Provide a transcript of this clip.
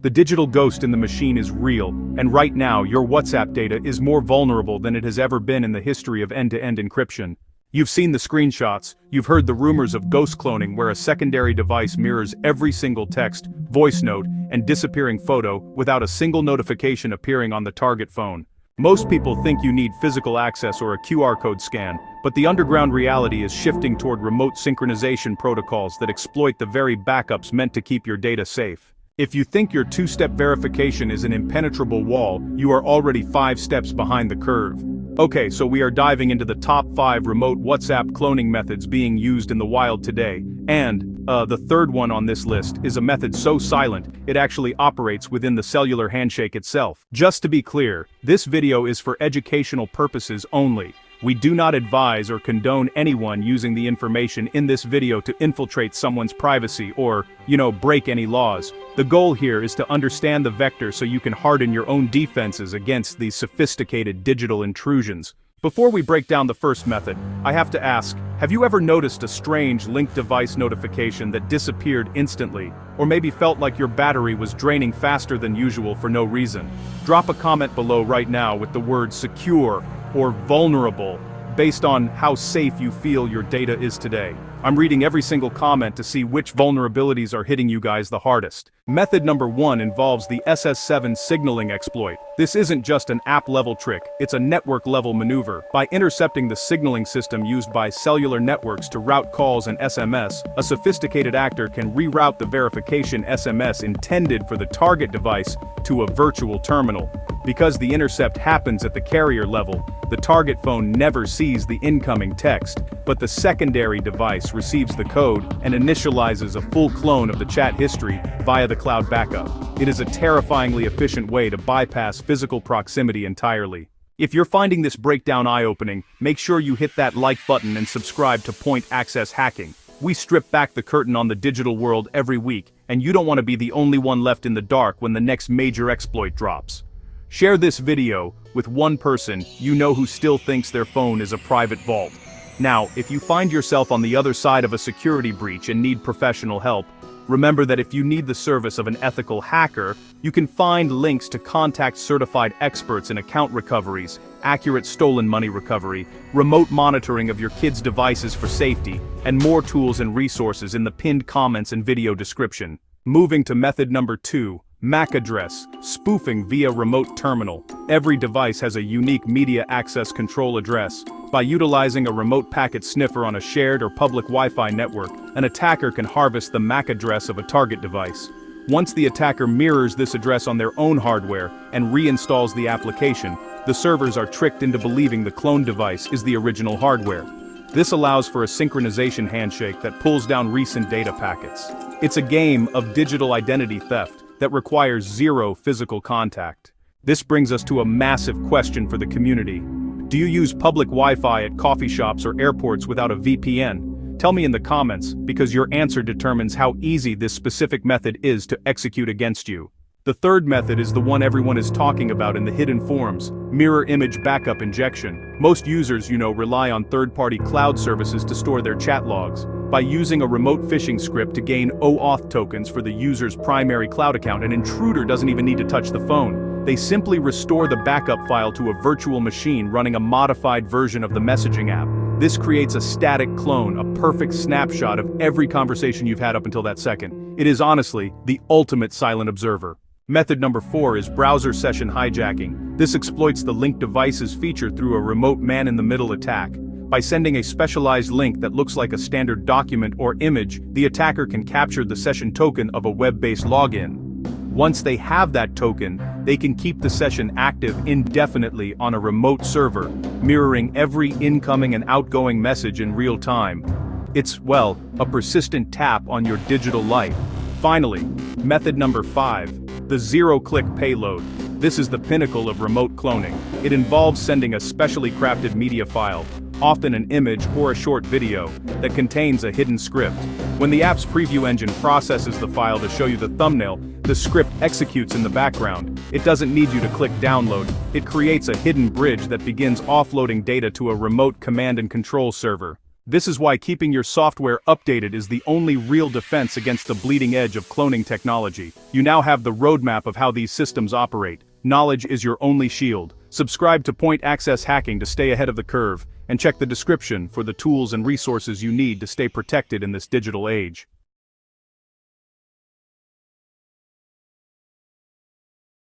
The digital ghost in the machine is real, and right now your WhatsApp data is more vulnerable than it has ever been in the history of end-to-end encryption. You've seen the screenshots, you've heard the rumors of ghost cloning where a secondary device mirrors every single text, voice note, and disappearing photo without a single notification appearing on the target phone. Most people think you need physical access or a QR code scan, but the underground reality is shifting toward remote synchronization protocols that exploit the very backups meant to keep your data safe. If you think your two-step verification is an impenetrable wall, you are already 5 steps behind the curve. Okay, so we are diving into the top 5 remote WhatsApp cloning methods being used in the wild today, and, the third one on this list is a method so silent, it actually operates within the cellular handshake itself. Just to be clear, this video is for educational purposes only. We do not advise or condone anyone using the information in this video to infiltrate someone's privacy or, break any laws. The goal here is to understand the vector so you can harden your own defenses against these sophisticated digital intrusions. Before we break down the first method, I have to ask, have you ever noticed a strange linked device notification that disappeared instantly, or maybe felt like your battery was draining faster than usual for no reason? Drop a comment below right now with the word secure or vulnerable, based on how safe you feel your data is today. I'm reading every single comment to see which vulnerabilities are hitting you guys the hardest. Method number 1 involves the SS7 signaling exploit. This isn't just an app-level trick, it's a network-level maneuver. By intercepting the signaling system used by cellular networks to route calls and SMS, a sophisticated actor can reroute the verification SMS intended for the target device to a virtual terminal. Because the intercept happens at the carrier level, the target phone never sees the incoming text, but the secondary device receives the code and initializes a full clone of the chat history via the cloud backup. It is a terrifyingly efficient way to bypass physical proximity entirely. If you're finding this breakdown eye-opening, make sure you hit that like button and subscribe to Point Access Hacking. We strip back the curtain on the digital world every week, and you don't want to be the only one left in the dark when the next major exploit drops. Share this video with one person you know who still thinks their phone is a private vault. Now, if you find yourself on the other side of a security breach and need professional help, remember that if you need the service of an ethical hacker, you can find links to contact certified experts in account recoveries, accurate stolen money recovery, remote monitoring of your kids' devices for safety, and more tools and resources in the pinned comments and video description. Moving to method number 2. MAC address, spoofing via remote terminal. Every device has a unique media access control address. By utilizing a remote packet sniffer on a shared or public Wi-Fi network, an attacker can harvest the MAC address of a target device. Once the attacker mirrors this address on their own hardware and reinstalls the application, the servers are tricked into believing the cloned device is the original hardware. This allows for a synchronization handshake that pulls down recent data packets. It's a game of digital identity theft that requires zero physical contact. This brings us to a massive question for the community. Do you use public Wi-Fi at coffee shops or airports without a VPN? Tell me in the comments, because your answer determines how easy this specific method is to execute against you. The third method is the one everyone is talking about in the hidden forums: mirror image backup injection. Most users, rely on third-party cloud services to store their chat logs. By using a remote phishing script to gain OAuth tokens for the user's primary cloud account, an intruder doesn't even need to touch the phone. They simply restore the backup file to a virtual machine running a modified version of the messaging app. This creates a static clone, a perfect snapshot of every conversation you've had up until that second. It is honestly the ultimate silent observer. Method number 4 is browser session hijacking. This exploits the linked devices feature through a remote man-in-the-middle attack. By sending a specialized link that looks like a standard document or image, the attacker can capture the session token of a web-based login. Once they have that token, they can keep the session active indefinitely on a remote server, mirroring every incoming and outgoing message in real time. It's, a persistent tap on your digital life. Finally, method number 5, the zero-click payload. This is the pinnacle of remote cloning. It involves sending a specially crafted media file, often an image or a short video, that contains a hidden script. When the app's preview engine processes the file to show you the thumbnail, the script executes in the background. It doesn't need you to click download. It creates a hidden bridge that begins offloading data to a remote command and control server. This is why keeping your software updated is the only real defense against the bleeding edge of cloning technology. You now have the roadmap of how these systems operate. Knowledge is your only shield. Subscribe to Point Access Hacking to stay ahead of the curve, and check the description for the tools and resources you need to stay protected in this digital age.